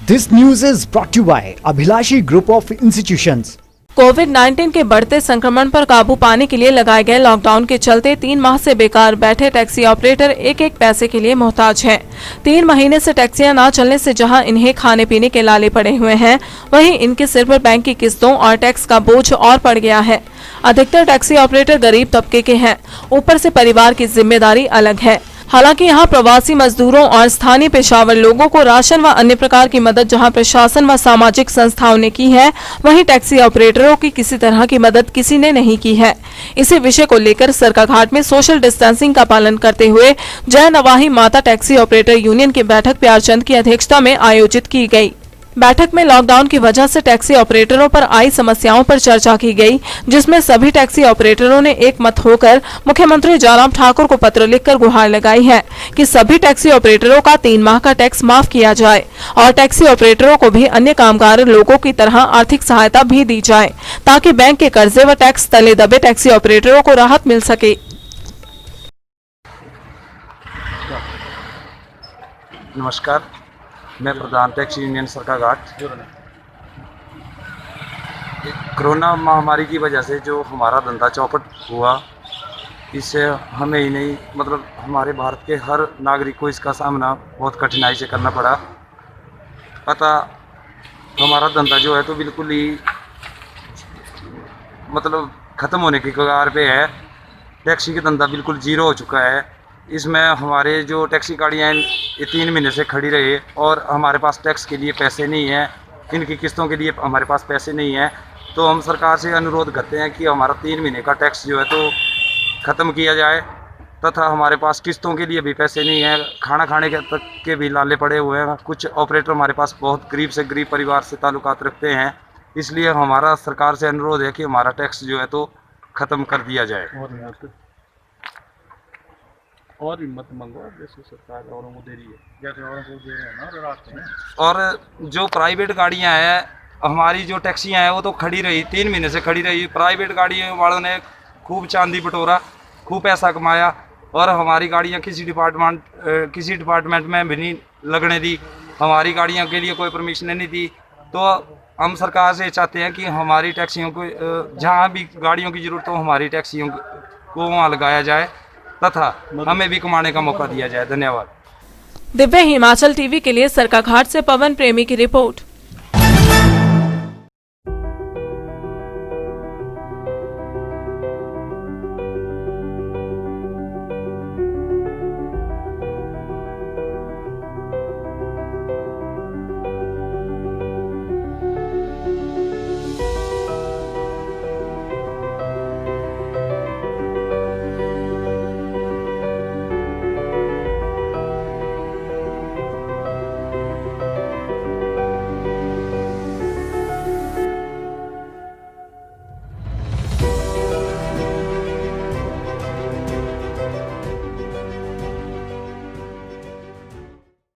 This news is brought to you by Abhilashi Group of Institutions. कोविड-19 के बढ़ते संक्रमण पर काबू पाने के लिए लगाए गए लॉकडाउन के चलते 3 माह से बेकार बैठे टैक्सी ऑपरेटर एक एक पैसे के लिए मोहताज हैं। 3 महीने से टैक्सियां ना चलने से जहां इन्हें खाने पीने के लाले पड़े हुए हैं, वहीं इनके सिर पर बैंक की किस्तों और टैक्स का बोझ और पड़ गया है। अधिकतर टैक्सी ऑपरेटर गरीब तबके के हैं, ऊपर से परिवार की जिम्मेदारी अलग है। हालांकि यहाँ प्रवासी मजदूरों और स्थानीय पेशावर लोगों को राशन व अन्य प्रकार की मदद जहाँ प्रशासन व सामाजिक संस्थाओं ने की है, वहीं टैक्सी ऑपरेटरों की किसी तरह की मदद किसी ने नहीं की है। इसी विषय को लेकर सरकाघाट में सोशल डिस्टेंसिंग का पालन करते हुए जय नवाही माता टैक्सी ऑपरेटर यूनियन की बैठक प्यारचंद की अध्यक्षता में आयोजित की गयी। बैठक में लॉकडाउन की वजह से टैक्सी ऑपरेटरों पर आई समस्याओं पर चर्चा की गई, जिसमें सभी टैक्सी ऑपरेटरों ने एक मत होकर मुख्यमंत्री जयराम ठाकुर को पत्र लिखकर गुहार लगाई है कि सभी टैक्सी ऑपरेटरों का 3 माह का टैक्स माफ किया जाए और टैक्सी ऑपरेटरों को भी अन्य कामगार लोगों की तरह आर्थिक सहायता भी दी जाए, ताकि बैंक के कर्जे व टैक्स तले दबे टैक्सी ऑपरेटरों को राहत मिल सके। नमस्कार, मैं प्रधान टैक्सी यूनियन सरकाघाट। कोरोना महामारी की वजह से जो हमारा धंधा चौपट हुआ, इससे हमें ही नहीं मतलब हमारे भारत के हर नागरिक को इसका सामना बहुत कठिनाई से करना पड़ा। अतः हमारा धंधा जो है तो बिल्कुल ही मतलब ख़त्म होने की कगार पे है। टैक्सी का धंधा बिल्कुल जीरो हो चुका है। इसमें हमारे जो टैक्सी गाड़ियाँ हैं ये 3 महीने से खड़ी रही और हमारे पास टैक्स के लिए पैसे नहीं हैं, इनकी किस्तों के लिए हमारे पास पैसे नहीं हैं। तो हम सरकार से अनुरोध करते हैं कि हमारा 3 महीने का टैक्स जो है तो ख़त्म किया जाए, तथा हमारे पास किस्तों के लिए भी पैसे नहीं हैं, खाना खाने के तक के भी लाले पड़े हुए हैं। कुछ ऑपरेटर हमारे पास बहुत गरीब से गरीब परिवार से ताल्लुकात रखते हैं, इसलिए हमारा सरकार से अनुरोध है कि हमारा टैक्स जो है तो ख़त्म कर दिया जाए। और हिम्मत मंगो, जैसे सरकार औरों को दे रही है, जैसे औरों को दे रहे हैं ना रास्ते में। और जो प्राइवेट गाड़ियां हैं, हमारी जो टैक्सियां हैं वो तो खड़ी रही, 3 महीने से खड़ी रही। प्राइवेट गाड़ियों वालों ने खूब चांदी बटोरा, खूब पैसा कमाया और हमारी गाड़ियां किसी डिपार्टमेंट में भी नहीं लगने दी। हमारी गाड़ियों के लिए कोई परमिशन नहीं दी। तो हम सरकार से चाहते हैं कि हमारी टैक्सियों को जहाँ भी गाड़ियों की ज़रूरत हो, हमारी टैक्सियों को वहाँ लगाया जाए तथा हमें भी कमाने का मौका दिया जाए। धन्यवाद। दिव्य हिमाचल टीवी के लिए सरकाघाट से पवन प्रेमी की रिपोर्ट।